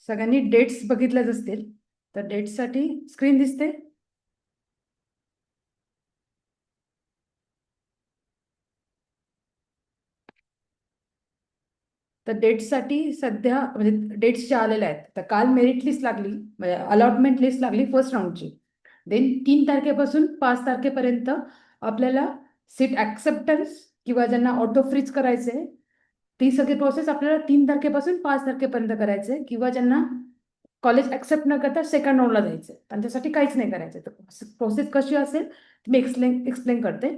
सगळ्यांनी डेट्स बघितल्याच असतील. तर डेट्ससाठी स्क्रीन दिसते. तर डेट्ससाठी सध्या म्हणजे डेट्स ज्या आलेल्या आहेत, तर काल मेरिट लिस्ट लागली, म्हणजे अलॉटमेंट लिस्ट लागली फर्स्ट राऊंडची. देन 3 तारखेपासून 5 तारखेपर्यंत आपल्याला सीट ॲक्सेप्टन्स किंवा ज्यांना ऑटो फ्रीज करायचे, ती सगळी प्रोसेस आपल्याला 3 तारखेपासून 5 तारखेपर्यंत करायचे, किंवा ज्यांना कॉलेज ॲक्सेप्ट न करता सेकंड राऊंडला जायचं त्यांच्यासाठी काहीच नाही करायचं. तर प्रोसेस कशी असेल मी एक्सप्लेन करते.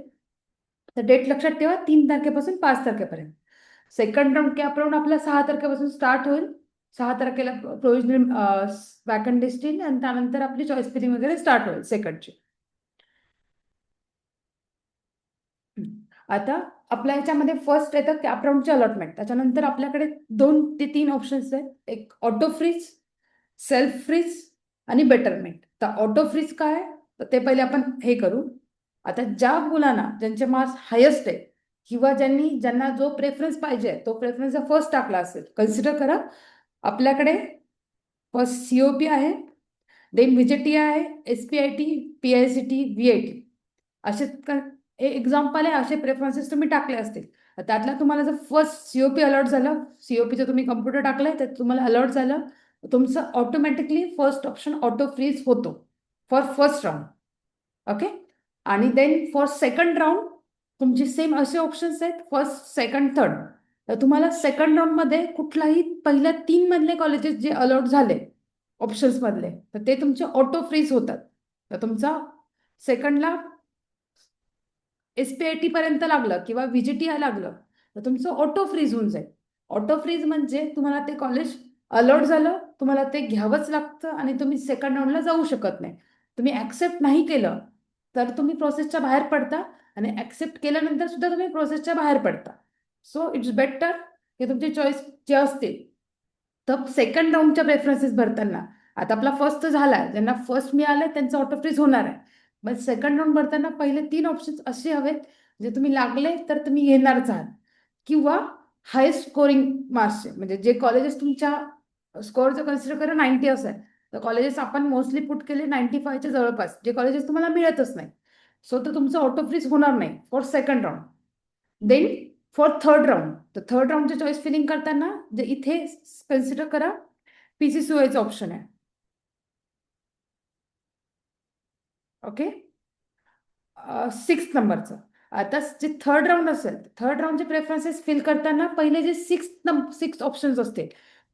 तर डेट लक्षात ठेवा, 3 तारखेपासून 5 तारखेपर्यंत. सेकंड राऊंड कॅप राऊंड आपला 6 तारखेपासून स्टार्ट होईल. 6 तारखेला प्रोविजनल वॅकंट लिस्ट येईल आणि त्यानंतर आपली चॉईस फिलिंग वगैरे स्टार्ट होईल सेकंडची. आता आपल्या याच्यामध्ये फर्स्ट येतं कॅप राऊंडचे अलॉटमेंट. त्याच्यानंतर आपल्याकडे 2 ते 3 ऑप्शन्स आहेत. एक ऑटो फ्रीज, सेल्फ फ्रीज आणि बेटरमेंट. तर ऑटो फ्रीज काय, तर ते पहिले आपण हे करू. आता ज्या मुलांना ज्यांचे मार्क्स हायेस्ट आहे किंवा ज्यांना जो प्रेफरन्स पाहिजे तो प्रेफरन्स फर्स्ट टाकला असेल, कन्सिडर करा आपल्याकडे फर्स्ट सीओपी आहे, देन व्हीजेटी आहे, एसपीआयटी, पीआयसीटी, व्हीआयटी. असे एक्झाम्पल आहे, असे प्रेफरन्सेस तुम्ही टाकले असतील. त्यातला तुम्हाला जर फर्स्ट सीओपी अलॉट झालं, सीओपीचं तुम्ही कम्प्युटर टाकलंय तर तुम्हाला अलॉट झालं, तुमचं automatically first option auto freeze होतो फॉर फर्स्ट राऊंड. ओके. आणि देन फॉर सेकंड राऊंड तुमचे सेम असे ऑप्शन्स आहेत, फर्स्ट सेकंड थर्ड. तर तुम्हाला सेकंड राऊंड मध्ये कुठलाही पहिल्या 3 मधले कॉलेजेस जे अलॉट झाले ऑप्शन्स मधले, तर ते तुमचे ऑटो फ्रीज होतात. तर तुमचा सेकंडला एसपीआयटी पर्यंत लागलं किंवा व्हीजीटीआय लागलं तर तुमचं ऑटो फ्रीज होऊन जाईल. ऑटो फ्रीज म्हणजे तुम्हाला ते कॉलेज अलॉट झालं, तुम्हाला ते घ्यावंच लागतं आणि तुम्ही सेकंड राऊंडला जाऊ शकत नाही. तुम्ही ऍक्सेप्ट नाही केलं तर तुम्ही प्रोसेसच्या बाहेर पडता, आणि ऍक्सेप्ट केल्यानंतर सुद्धा तुम्ही प्रोसेसच्या बाहेर पडता. सो इट्स बेटर की तुमची चॉईस जे असतील. तर सेकंड राऊंडच्या प्रेफरन्सेस भरताना आता आपला फर्स्ट तर झाला, ज्यांना फर्स्ट मिळालंय त्यांचं ऑटो फ्रीज होणार आहे. मग सेकंड राऊंड भरताना पहिले 3 ऑप्शन्स असे हवेत जे तुम्ही लागले तर तुम्ही घेणारच आहात, किंवा हायस्ट स्कोरिंग मार्क्सचे, म्हणजे जे कॉलेजेस तुमच्या स्कोअरचं कन्सिडर करा 90 असं आहे, तर कॉलेजेस आपण मोस्टली पुट केले 95च्या जवळपास, जे कॉलेजेस तुम्हाला मिळतच नाही. सो तर तुमचं ऑटो फ्रीज होणार नाही for second round. Then for third round, तर थर्ड राऊंडचे चॉईस फिलिंग करताना जे इथे कन्सिडर करा पीसीसीओचं ऑप्शन आहे. ओके. 6 नंबरचं. आता जे थर्ड राऊंड असेल, थर्ड राऊंडचे प्रेफरन्सेस फिल करताना पहिले जे 6 ऑप्शन्स असतील,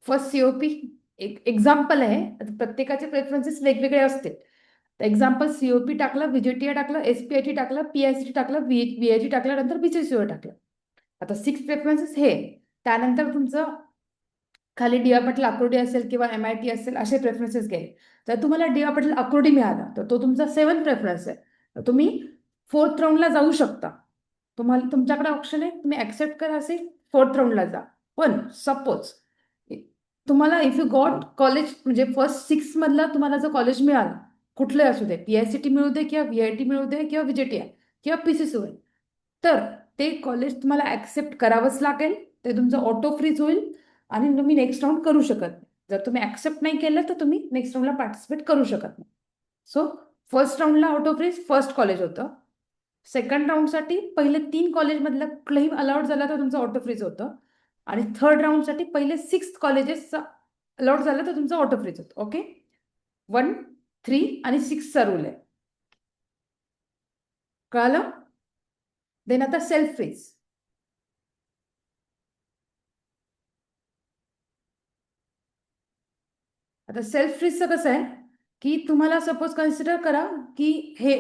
फर्स्ट सीओपी, एक एक्झाम्पल आहे, आता प्रत्येकाचे प्रेफरन्सेस वेगवेगळे असतील. तर एक्झाम्पल सीओपी टाकलं, व्हीजीटीआय टाकलं, एसपीआयटी टाकलं, पीआयसीटी टाकलं, व्हीआयटी टाकलं, नंतर बीसीसीओ टाकलं. आता 6 प्रेफरन्सेस हे. त्यानंतर तुमचं खाली डी वाय पाटील आकुर्डी असेल किंवा MIT असेल असे प्रेफरन्सेस गेले. जर तुम्हाला डी वाय पाटील आकुर्डी मिळाला तर तो तुमचा 7 प्रेफरन्स आहे. तर तुम्ही फोर्थ राऊंडला जाऊ शकता. तुम्हाला तुमच्याकडे ऑप्शन आहे, तुम्ही ऍक्सेप्ट करा असेल फोर्थ राऊंडला जा. पण सपोज तुम्हाला इफ यू गॉट कॉलेज, म्हणजे फर्स्ट 6 मधला तुम्हाला जर कॉलेज मिळालं, कुठलंही असू दे, पीआयसीटी मिळू दे किंवा व्हीआयटी मिळू दे किंवा व्हीजेटीआय किंवा पीसीसीओ, तर ते कॉलेज तुम्हाला ऍक्सेप्ट करावंच लागेल. ते तुमचं ऑटो फ्रीज होईल आणि तुम्ही नेक्स्ट राऊंड करू शकत नाही. जर तुम्ही ऍक्सेप्ट नाही केलं तर तुम्ही नेक्स्ट राऊंडला पार्टिसिपेट करू शकत नाही. सो फर्स्ट राऊंडला ऑटो फ्रीज फर्स्ट कॉलेज होतं. सेकंड राऊंडसाठी पहिले 3 कॉलेजमधलं कुठलंही अलाउड झालं तर तुमचं ऑटो फ्रीज होतं. आणि थर्ड राऊंडसाठी पहिले 6 कॉलेजेस अलाउड झालं तर तुमचं ऑटो फ्रीज होतं. ओके. 1, 3 आणि 6चा रूल आहे. कळालं? देन आता सेल्फ फ्रीज. आता सेल्फ फ्रीजचं कसं आहे की तुम्हाला सपोज कन्सिडर करा की हे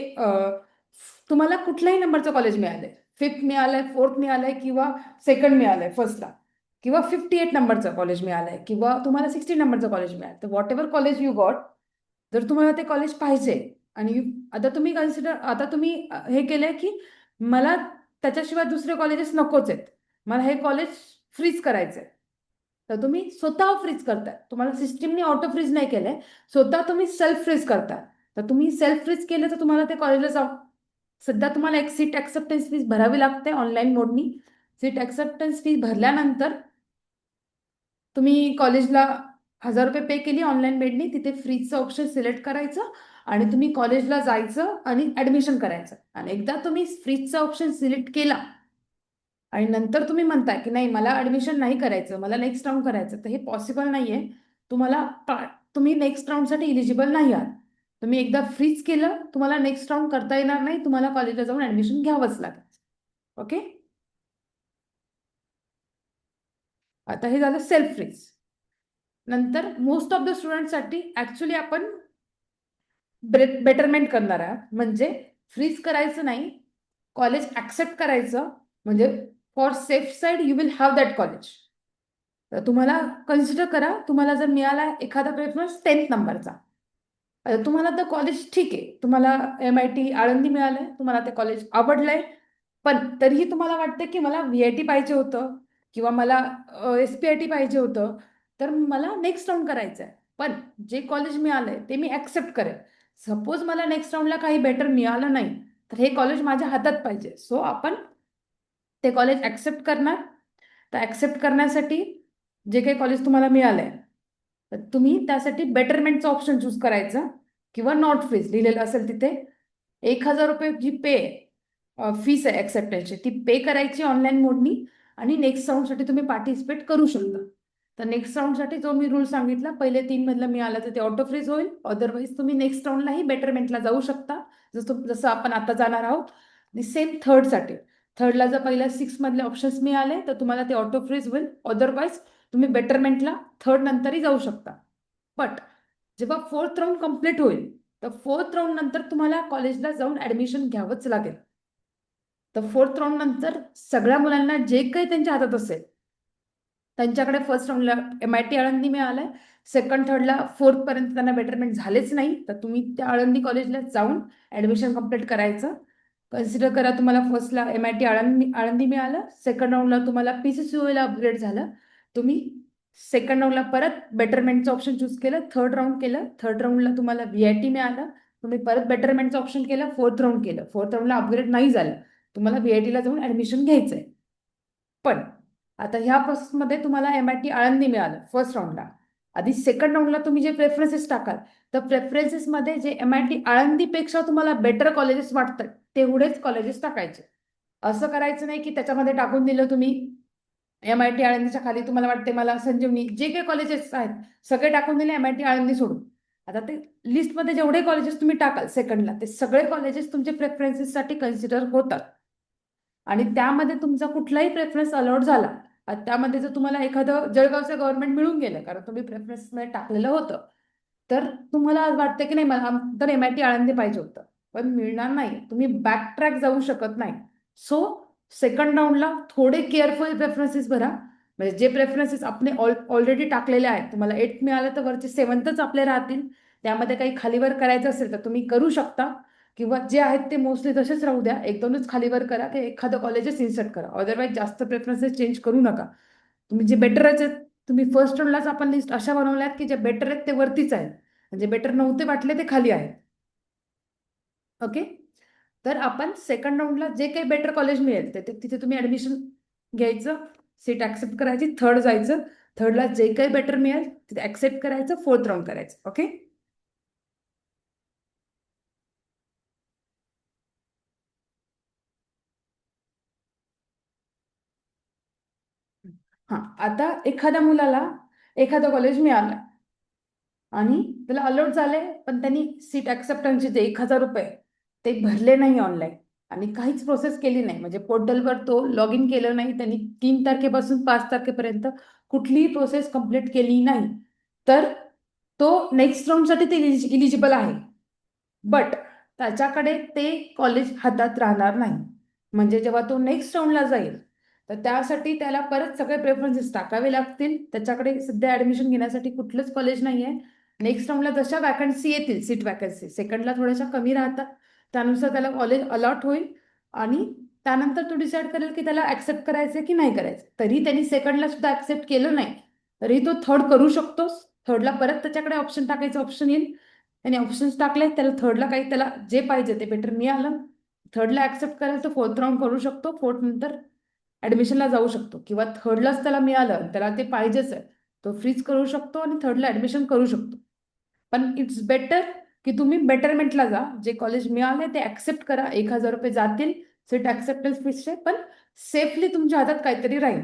तुम्हाला कुठल्याही नंबरचं कॉलेज मिळालंय, 5th मिळालंय, 4th मिळालंय किंवा सेकंड मिळालंय फर्स्टला, किंवा 58 नंबरचं कॉलेज मिळालंय किंवा तुम्हाला 60 नंबरचं कॉलेज मिळालं. तर what ever college you got, जर तुम्हाला ते कॉलेज पाहिजे आणि आता तुम्ही कन्सिडर, आता तुम्ही हे केलंय की मला त्याच्याशिवाय दुसरे कॉलेजेस नकोच आहेत, मला हे कॉलेज फ्रीज करायचंय, तर तुम्ही स्वतः फ्रीज करताय. तुम्हाला सिस्टीमने ऑटो फ्रीज नाही केलंय, स्वतः तुम्ही सेल्फ फ्रीज करताय. तर तुम्ही सेल्फ फ्रीज केलं तर तुम्हाला ते कॉलेजला जाऊ, सध्या तुम्हाला एक सीट ऍक्सेप्टन्स फीस भरावी लागते ऑनलाईन मोडनी. सीट ऍक्सेप्टन्स फीस भरल्यानंतर तुम्ही कॉलेजला ₹1000 पे केली ऑनलाईन मेडनी, तिथे फ्रीजचं ऑप्शन सिलेक्ट करायचं आणि तुम्ही कॉलेजला जायचं आणि ऍडमिशन करायचं. आणि एकदा तुम्ही फ्रीजचा ऑप्शन सिलेक्ट केला आणि नंतर तुम्ही म्हणताय की नाही मला ऍडमिशन नाही करायचं, मला नेक्स्ट राऊंड करायचं, तर हे पॉसिबल नाहीये. तुम्हाला तुम्ही नेक्स्ट राऊंडसाठी इलिजिबल नाही आहात. तुम्ही एकदा फ्रीज केलं, तुम्हाला नेक्स्ट राऊंड करता येणार नाही, तुम्हाला कॉलेजला जाऊन ऍडमिशन घ्यावंच लागेल. ओके. आता हे झालं सेल्फ फ्रीज. नंतर मोस्ट ऑफ द स्टुडंटसाठी ऍक्च्युली आपण बेटरमेंट करणार आहात. म्हणजे फ्रीज करायचं नाही, कॉलेज ऍक्सेप्ट करायचं. म्हणजे for safe side you will have that college. तर तुम्हाला कन्सिडर करा, तुम्हाला जर मिळाला एखादा प्रेफरन्स 10th नंबरचा, तुम्हाला तर कॉलेज ठीक आहे, तुम्हाला MIT आळंदी मिळालंय, तुम्हाला ते कॉलेज आवडलंय, पण तरीही तुम्हाला वाटतं की मला VIT पाहिजे होतं किंवा मला SPIT पाहिजे होतं, तर मला नेक्स्ट राऊंड करायचं आहे. पण जे कॉलेज मिळालंय ते मी ऍक्सेप्ट करेन. सपोज मला नेक्स्ट राऊंडला काही बेटर मिळालं नाही, तर हे कॉलेज माझ्या हातात पाहिजे. सो आपण ते कॉलेज ऍक्सेप्ट करणार. तर ऍक्सेप्ट करण्यासाठी जे काही कॉलेज तुम्हाला मिळालंय, तर तुम्ही त्यासाठी बेटरमेंटचं ऑप्शन चूज करायचं किंवा नॉट फ्रीज लिहिलेलं असेल तिथे. ₹1000 जी पे फीस आहे ऍक्सेप्टन्सची, ती पे करायची ऑनलाईन मोडनी आणि नेक्स्ट राऊंडसाठी तुम्ही पार्टिसिपेट करू शकता. तर नेक्स्ट राऊंडसाठी जो मी रूल सांगितला, पहिले 3 मधलं मिळालं तर ते ऑटो फ्रीज होईल. अदरवाईज तुम्ही नेक्स्ट राऊंडलाही बेटरमेंटला जाऊ शकता, जसं आपण आता जाणार आहोत. आणि सेम थर्डसाठी, थर्डला जर पहिल्या 6 मधले ऑप्शन्स मिळाले तर तुम्हाला ते ऑटो फ्रीज होईल. अदरवाईज तुम्ही बेटरमेंटला थर्ड नंतरही जाऊ शकता. बट जेव्हा फोर्थ राऊंड कम्प्लीट होईल, तर फोर्थ राऊंड नंतर तुम्हाला कॉलेजला जाऊन ऍडमिशन घ्यावंच लागेल. तर फोर्थ राऊंड नंतर सगळ्या मुलांना जे काही त्यांच्या हातात असेल, त्यांच्याकडे फर्स्ट राऊंडला MIT आळंदी मिळालंय, सेकंड थर्डला फोर्थ पर्यंत त्यांना बेटरमेंट झालेच नाही, तर तुम्ही त्या आळंदी कॉलेजला जाऊन ऍडमिशन कम्प्लीट करायचं. कन्सिडर करा, तुम्हाला फर्स्टला MIT आळंदी मिळालं, सेकंड राऊंडला तुम्हाला PCCOला अपग्रेड झालं, तुम्ही सेकंड राऊंडला परत बेटरमेंटचं ऑप्शन चूज केलं, थर्ड राऊंड केलं, थर्ड राऊंडला तुम्हाला VIT मिळालं, तुम्ही परत बेटरमेंटचं ऑप्शन केलं, फोर्थ राऊंड केलं, फोर्थ राऊंडला अपग्रेड नाही झालं, तुम्हाला VITला जाऊन ऍडमिशन घ्यायचंय. पण आता ह्या प्रोसेसमध्ये तुम्हाला MIT आळंदी मिळालं फर्स्ट राऊंडला. आधी सेकंड राऊंडला तुम्ही जे प्रेफरन्सेस टाकाल, तर प्रेफरन्सेसमध्ये जे MIT आळंदीपेक्षा तुम्हाला बेटर कॉलेजेस वाटतात तेवढेच कॉलेजेस टाकायचे. असं करायचं नाही की त्याच्यामध्ये टाकून दिलं तुम्ही MIT आळंदीच्या खाली तुम्हाला वाटते मला संजीवनी, जे काही कॉलेजेस आहेत सगळे टाकून दिले MIT आळंदी सोडून. आता ते लिस्टमध्ये जेवढे कॉलेजेस तुम्ही टाकाल सेकंडला, ते सगळे कॉलेजेस तुमचे प्रेफरन्सेससाठी कन्सिडर होतात. आणि त्यामध्ये तुमचा कुठलाही प्रेफरन्स अलाउड झाला, त्यामध्ये जर तुम्हाला एखादं जळगावचं गव्हर्नमेंट मिळून गेलं कारण तुम्ही प्रेफरन्समध्ये टाकलेलं होतं, तर तुम्हाला वाटतं की नाही मला तर MIT आळंदी पाहिजे होतं, पण मिळणार नाही, तुम्ही बॅक ट्रॅक जाऊ शकत नाही. सो सेकंड राऊंडला थोडे केअरफुल प्रेफरन्सेस भरा. म्हणजे जे प्रेफरन्सेस आपले ऑलरेडी टाकलेले आहेत, तुम्हाला 8 मिळालं तर वरचे 7च आपले राहतील. त्यामध्ये काही खालीवर करायचं असेल तर तुम्ही करू शकता, किंवा जे आहेत ते मोस्टली तसेच राहू द्या. 1-2च खालीवर करा की एखादं कॉलेजच इन्सर्ट करा. अदरवाईज जास्त प्रेफरन्सेस चेंज करू नका. तुम्ही जे बेटर आहेत, तुम्ही फर्स्ट राऊंडलाच आपण लिस्ट अशा बनवल्यात की जे बेटर आहेत ते वरतीच आहेत, म्हणजे बेटर नव्हते वाटले ते खाली आहेत. ओके. तर आपण सेकंड राऊंडला जे काही बेटर कॉलेज मिळेल तिथे तुम्ही ऍडमिशन घ्यायचं, सीट ऍक्सेप्ट करायची, थर्ड जायचं, थर्डला जे काही बेटर मिळेल तिथे ऍक्सेप्ट करायचं, फोर्थ राऊंड करायचं. ओके. हा, आता एखाद्या मुलाला एखादं कॉलेज मिळालं आणि त्याला अलॉट झाले, पण त्यांनी सीट ऍक्सेप्टन्सचे जे ₹1000 ते भरले नाही ऑनलाईन आणि काहीच प्रोसेस केली नाही, म्हणजे पोर्टलवर तो लॉग इन केलं नाही त्यांनी, 3 तारखेपासून 5 तारखेपर्यंत कुठलीही प्रोसेस कंप्लीट केली नाही, तर तो नेक्स्ट राऊंडसाठी ते इलिजिबल आहे. बट त्याच्याकडे ते कॉलेज हातात राहणार नाही. म्हणजे जेव्हा तो नेक्स्ट राऊंडला जाईल, तर त्यासाठी त्याला परत सगळे प्रेफरन्सेस टाकावे लागतील. त्याच्याकडे सध्या ऍडमिशन घेण्यासाठी कुठलंच कॉलेज नाही आहे. नेक्स्ट राऊंडला जशा वॅकन्सी येतील, सीट वॅकन्सी सेकंडला थोड्याशा कमी राहतात, त्यानुसार त्याला कॉलेज अलॉट होईल आणि त्यानंतर तो डिसाईड करेल की त्याला ऍक्सेप्ट करायचं की नाही करायचं. तरी त्यांनी सेकंडला सुद्धा ऍक्सेप्ट केलं नाही, तरी तो थर्ड करू शकतोस. थर्डला परत त्याच्याकडे ऑप्शन टाकायचं ऑप्शन येईल, त्याने ऑप्शन्स टाकले, त्याला थर्डला काही त्याला जे पाहिजे ते बेटर मिळालं, थर्डला ऍक्सेप्ट करायला तर फोर्थ राऊंड करू शकतो, फोर्थ नंतर ऍडमिशनला जाऊ शकतो. किंवा थर्डलाच त्याला मिळालं, त्याला ते पाहिजेच आहे, तो फ्रीज करू शकतो आणि थर्डला ऍडमिशन करू शकतो. पण इट्स बेटर की तुम्ही बेटरमेंटला जा. जे कॉलेज मिळाले ते ऍक्सेप्ट करा. 1,000 रुपये जातील सीट ऍक्सेप्टन्स फीसचे, पण सेफली तुमच्या हातात काहीतरी राहील.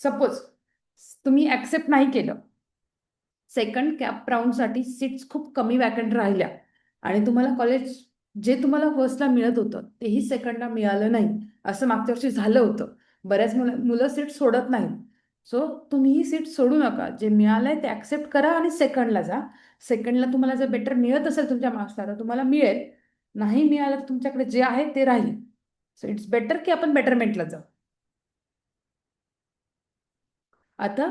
सपोज तुम्ही ऍक्सेप्ट नाही केलं, सेकंड कॅप राऊंडसाठी सीट्स खूप कमी वॅकंट राहिल्या आणि तुम्हाला कॉलेज जे तुम्हाला फर्स्टला मिळत होतं तेही सेकंडला मिळालं नाही, असं मागच्या वर्षी झालं होतं. बऱ्याच मुलं सीट सोडत नाहीत. सो तुम्ही ही सीट सोडू नका. जे मिळालंय ते ऍक्सेप्ट करा आणि सेकंडला जा. सेकंडला तुम्हाला जर बेटर मिळत असेल तुमच्या मार्क्सला तर तुम्हाला मिळेल. नाही मिळालं तर तुमच्याकडे जे आहे ते राहील. सो इट्स बेटर की आपण बेटरमेंटला जाऊ. आता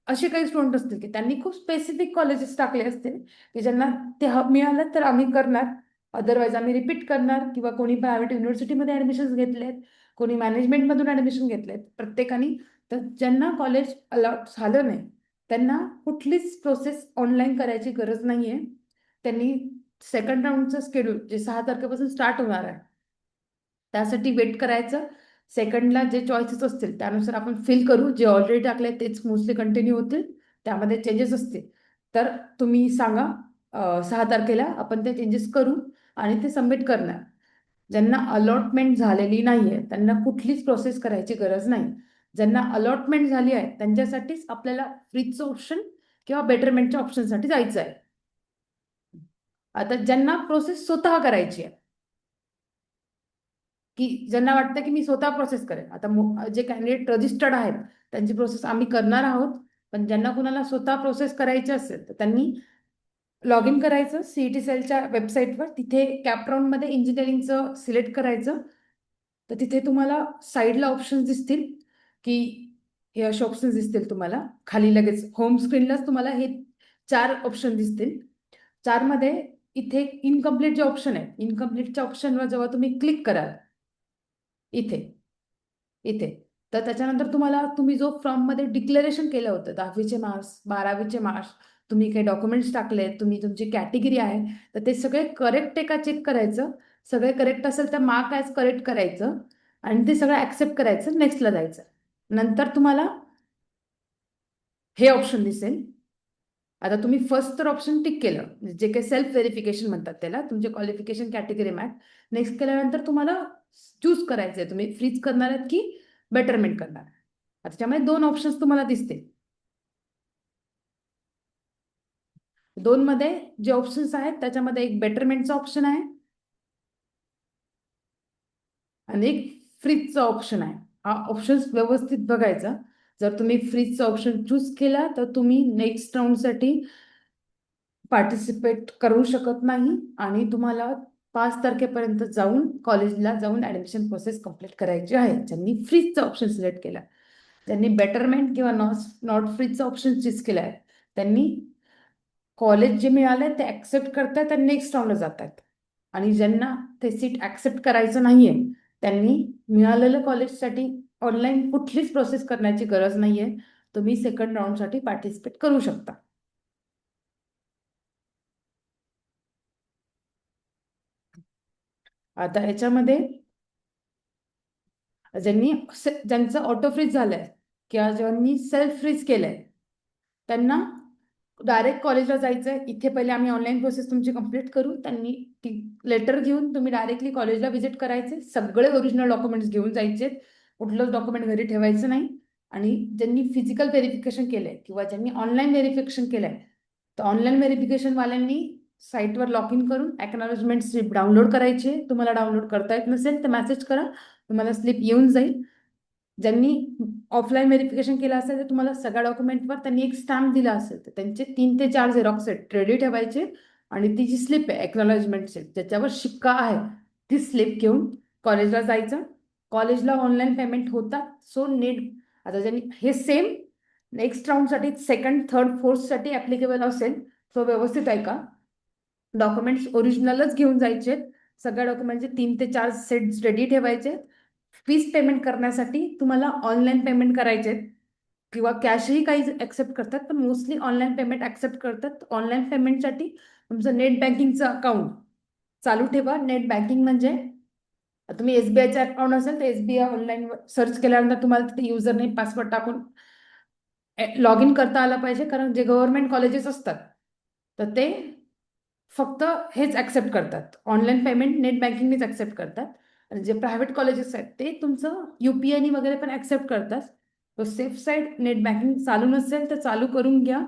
असे काही स्टुडंट असतील की त्यांनी खूप स्पेसिफिक कॉलेजेस टाकले असतील की ज्यांना ते मिळालं तर आम्ही करणार, अदरवाईज आम्ही रिपीट करणार, किंवा कोणी प्रायव्हेट युनिव्हर्सिटीमध्ये ऍडमिशन घेतलेत, कोणी मॅनेजमेंटमधून ऍडमिशन घेतलेत, प्रत्येकाने. तर ज्यांना कॉलेज अलॉट झालं नाही त्यांना कुठलीच प्रोसेस ऑनलाईन करायची गरज नाहीये. त्यांनी सेकंड राऊंडचं शेड्यूल जे 6 तारखेपासून स्टार्ट होणार आहे त्यासाठी वेट करायचं. सेकंडला जे चॉईसेस असतील त्यानुसार आपण फिल करू. जे ऑलरेडी टाकले तेच मोस्टली कंटिन्यू होतील, त्यामध्ये चेंजेस असतील तर तुम्ही सांगा. 6 तारखेला आपण ते चेंजेस करू आणि ते सबमिट करणार. ज्यांना अलॉटमेंट झालेली नाहीये त्यांना कुठलीच प्रोसेस करायची गरज नाही. ज्यांना अलॉटमेंट झाली आहे त्यांच्यासाठीच आपल्याला फ्रीजचं ऑप्शन किंवा बेटरमेंटच्या ऑप्शनसाठी जायचं आहे. आता ज्यांना प्रोसेस स्वतः करायची आहे, की ज्यांना वाटतं की मी स्वतः प्रोसेस करेन, आता जे कॅन्डिडेट रजिस्टर्ड आहेत त्यांची प्रोसेस आम्ही करणार आहोत. पण ज्यांना कुणाला स्वतः प्रोसेस करायची असेल तर त्यांनी लॉग इन करायचं सीईटी सेलच्या वेबसाईटवर. तिथे कॅपराऊंडमध्ये इंजिनिअरिंगचं सिलेक्ट करायचं. तर तिथे तुम्हाला साईडला ऑप्शन्स दिसतील की हे असे ऑप्शन्स दिसतील तुम्हाला खाली लगेच होम स्क्रीनलाच तुम्हाला हे 4 ऑप्शन दिसतील. 4 मध्ये इथे इनकम्प्लीट जे ऑप्शन आहे, इनकम्प्लीटच्या ऑप्शनवर जेव्हा तुम्ही क्लिक कराल इथे इथे तर त्याच्यानंतर तुम्हाला तुम्ही जो फॉर्ममध्ये डिक्लेरेशन केलं होतं 10वीचे मार्क्स 12वीचे मार्क्स, तुम्ही काही डॉक्युमेंट्स टाकले, तुम्ही तुमची कॅटेगरी आहे तर ते सगळे करेक्ट आहे का चेक करायचं. सगळे करेक्ट असेल तर मार्क ॲज करेक्ट करायचं आणि ते सगळं ॲक्सेप्ट करायचं, नेक्स्टला जायचं. नंतर तुम्हाला हे ऑप्शन दिसेल. आता तुम्ही फर्स्ट तर ऑप्शन टिक केलं, जे काही सेल्फ व्हेरिफिकेशन म्हणतात त्याला, तुमचे क्वालिफिकेशन कॅटेगरी मॅच. नेक्स्ट केल्यानंतर तुम्हाला चूज करायचं आहे तुम्ही फ्रीज करणार आहेत की बेटरमेंट करणार. आता त्याच्यामध्ये 2 ऑप्शन्स तुम्हाला दिसतील. 2 मध्ये जे ऑप्शन्स आहेत त्याच्यामध्ये एक बेटरमेंटचा ऑप्शन आहे आणि एक फ्रीजचा ऑप्शन आहे. हा ऑप्शन्स व्यवस्थित बघायचा. जर तुम्ही फ्रीजचा ऑप्शन चूज केला तर तुम्ही नेक्स्ट राऊंडसाठी पार्टिसिपेट करू शकत नाही आणि तुम्हाला 5 तारखेपर्यंत जाऊन कॉलेजला जाऊन ऍडमिशन प्रोसेस कम्प्लीट करायची आहे. ज्यांनी फ्रीजचा ऑप्शन सिलेक्ट केला, त्यांनी बेटरमेंट किंवा नॉट फ्रीजचा ऑप्शन चूज केला आहे, त्यांनी कॉलेज जे मिळालंय ते ऍक्सेप्ट करतात आणि नेक्स्ट राऊंडला जातात. आणि ज्यांना ते सीट ऍक्सेप्ट करायचं नाहीये त्यांनी मिळालेल्या कॉलेजसाठी ऑनलाईन कुठलीच प्रोसेस करण्याची गरज नाहीये. तुम्ही सेकंड राऊंडसाठी पार्टिसिपेट करू शकता. आता याच्यामध्ये ज्यांचं ऑटो फ्रीज झालंय किंवा ज्यांनी सेल्फ फ्रीज केलंय त्यांना डायरेक्ट कॉलेजला जायचंय. इथे पहिले आम्ही ऑनलाईन प्रोसेस तुमची कंप्लीट करू. त्यांनी ती लेटर घेऊन तुम्ही डायरेक्टली कॉलेजला व्हिजिट करायचे. सगळे ओरिजिनल डॉक्युमेंट्स घेऊन जायचे, कुठलंच डॉक्युमेंट घरी ठेवायचं नाही. आणि ज्यांनी फिजिकल व्हेरिफिकेशन केलंय किंवा ज्यांनी ऑनलाईन व्हेरिफिकेशन केलंय तर ऑनलाईन व्हेरिफिकेशन वाल्यांनी साईटवर लॉग इन करून अॅक्नॉलेजमेंट स्लिप डाउनलोड करायची. तुम्हाला डाउनलोड करता येत नसेल तर मेसेज करा, तुम्हाला स्लिप येऊन जाईल. ज्यांनी ऑफलाईन व्हेरिफिकेशन केलं असेल तर तुम्हाला सगळ्या डॉक्युमेंटवर त्यांनी एक स्टॅम्प दिला असेल तर त्यांचे 3 ते 4 झेरॉक्स आहेत रेडी ठेवायचे. आणि ती जी स्लिप आहे एक्नॉलेजमेंट स्लिप ज्याच्यावर शिक्का आहे ती स्लिप घेऊन कॉलेजला जायचं. कॉलेजला ऑनलाईन पेमेंट होतात. सो नीट आता ज्यांनी हे सेम नेक्स्ट राऊंडसाठी सेकंड थर्ड फोर्थसाठी ऍप्लिकेबल असेल. सो व्यवस्थित आहे का, डॉक्युमेंट्स ओरिजिनलच घेऊन जायचे. सगळ्या डॉक्युमेंटचे 3 ते 4 सेट्स रेडी ठेवायचे. फीस पेमेंट करण्यासाठी तुम्हाला ऑनलाईन पेमेंट करायचे किंवा कॅशही काही ऍक्सेप्ट करतात, पण मोस्टली ऑनलाईन पेमेंट ऍक्सेप्ट करतात. ऑनलाईन पेमेंटसाठी तुमचं नेट बँकिंगचं अकाउंट चालू ठेवा. नेट बँकिंग म्हणजे तुम्ही SBIचं अकाउंट असेल तर SBI ऑनलाईन सर्च केल्यानंतर तुम्हाला तिथे युजर नेम पासवर्ड टाकून लॉग इन करता आला पाहिजे, कारण जे गव्हर्नमेंट कॉलेजेस असतात तर ते फक्त हेच ऍक्सेप्ट करतात, ऑनलाईन पेमेंट नेट बँकिंगनेच ऍक्सेप्ट करतात. आणि जे प्रायव्हेट कॉलेजेस आहेत ते तुमचं UPI वगैरे पण ऍक्सेप्ट करतात. तो सेफ साईड नेट बँकिंग चालू नसेल तर चालू करून घ्या.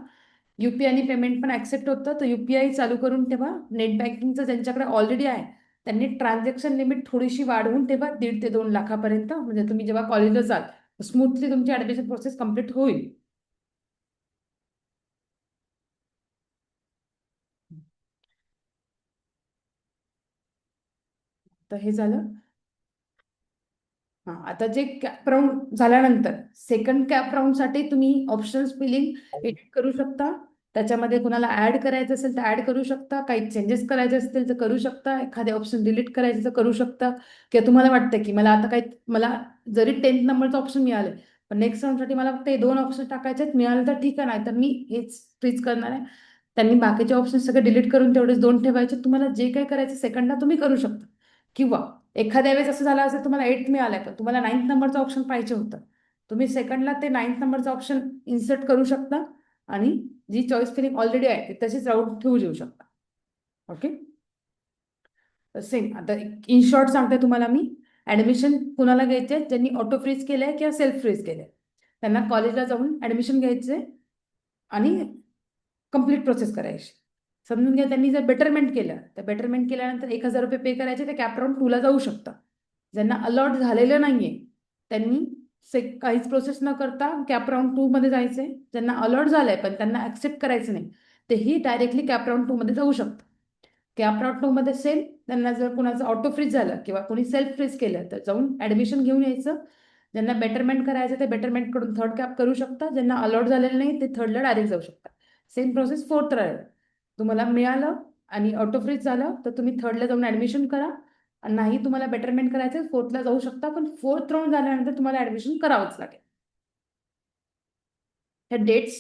UPI पेमेंट पण ऍक्सेप्ट होतं, तर UPI चालू करून ठेवा. नेट बँकिंगचं ज्यांच्याकडे ऑलरेडी आहे त्यांनी ट्रान्झॅक्शन लिमिट थोडीशी वाढवून ठेवा, 1.5 ते 2 लाखापर्यंत. म्हणजे तुम्ही जेव्हा कॉलेजला जाल स्मूथली तुमची ऍडमिशन प्रोसेस कम्प्लीट होईल. तर हे झालं. हा, आता जे कॅप राऊंड झाल्यानंतर सेकंड कॅप राऊंड साठी तुम्ही ऑप्शन्स फिलिंग एडिट करू शकता. त्याच्यामध्ये कुणाला ऍड करायचं असेल तर ऍड करू शकता, काही चेंजेस करायचे असतील तर करू शकता, एखादे ऑप्शन डिलीट करायचे तर करू शकता. किंवा तुम्हाला वाटतं की मला आता काही, मला जरी 10th नंबरचं ऑप्शन मिळालं पण नेक्स्ट राऊंडसाठी मला फक्त हे 2 ऑप्शन टाकायचे आहेत, मिळालं तर ठीक आहे, नाही तर मी हेच फ्रीज करणार आहे. त्यांनी बाकीचे ऑप्शन सगळे डिलीट करून तेवढेच 2 ठेवायचे. तुम्हाला जे काही करायचं सेकंडला तुम्ही करू शकता. किंवा एखाद्या वेळेस असं झालं असेल तुम्हाला 8th मिळालंय पण तुम्हाला 9th नंबरचं ऑप्शन पाहिजे होतं, तुम्ही सेकंडला ते 9th नंबरचं ऑप्शन इन्सर्ट करू शकता आणि जी चॉईस फिलिंग ऑलरेडी आहे ती तशीच राऊंड ठेवू देऊ शकता. ओके. सेम आता इन शॉर्ट सांगते तुम्हाला मी. ऍडमिशन कुणाला घ्यायचे ज्यांनी ऑटो फ्रीज केलंय किंवा सेल्फ फ्रीज केलंय त्यांना कॉलेजला जाऊन ऍडमिशन घ्यायचे आणि कंप्लीट प्रोसेस करायची. समजून घ्या त्यांनी जर बेटरमेंट केलं तर बेटरमेंट केल्यानंतर 1,000 रुपये पे करायचे, ते कॅप राऊंड 2ला जाऊ शकतं. ज्यांना अलॉट झालेलं नाहीये त्यांनी काहीच प्रोसेस न करता कॅप राऊंड 2 मध्ये जायचंय. ज्यांना अलॉट झालंय पण त्यांना ऍक्सेप्ट करायचं नाही तेही डायरेक्टली कॅप राऊंड 2 मध्ये जाऊ शकतं. कॅप राऊंड 2 मध्ये सेम, त्यांना जर कुणाचं ऑटो फ्रीज झालं किंवा कोणी सेल्फ फ्रीज केलं तर जाऊन ऍडमिशन घेऊन यायचं. ज्यांना बेटरमेंट करायचं ते बेटरमेंट कडून थर्ड कॅप करू शकता. ज्यांना अलॉट झालेलं नाही ते थर्डला डायरेक्ट जाऊ शकता. सेम प्रोसेस फोर्थ राहील. तुम्हाला मिळालं आणि ऑटो फ्रीज झालं तर तुम्ही थर्डला जाऊन ऍडमिशन करा. आणि नाही तुम्हाला बेटरमेंट करायचं फोर्थला जाऊ शकता, पण फोर्थ राऊंड झाल्यानंतर तुम्हाला ऍडमिशन करावंच लागेल. ह्या डेट्स,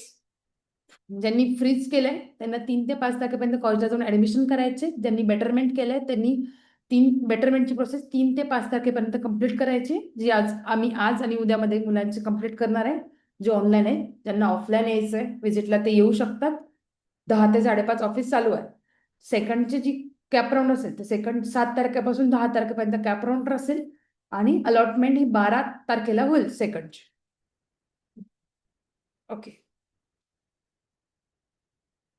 ज्यांनी फ्रीज केलंय त्यांना 3 ते 5 तारखेपर्यंत कॉलेजला जाऊन ऍडमिशन करायचे. ज्यांनी बेटरमेंट केलंय त्यांनी बेटरमेंटची प्रोसेस 3 ते 5 तारखेपर्यंत कम्प्लीट करायची, जी आम्ही आज आणि उद्यामध्ये मुलांची कम्प्लीट करणार आहे. जे ऑनलाईन आहे, ज्यांना ऑफलाईन यायचं आहे विजिटला ते येऊ शकतात. 10 ते 5:30 ऑफिस चालू आहे. सेकंडची जी कॅप राऊंड असेल तर सेकंड 7 तारखेपासून 10 तारखेपर्यंत कॅप राऊंड असेल आणि अलॉटमेंट ही 12 तारखेला होईल सेकंडची. ओके.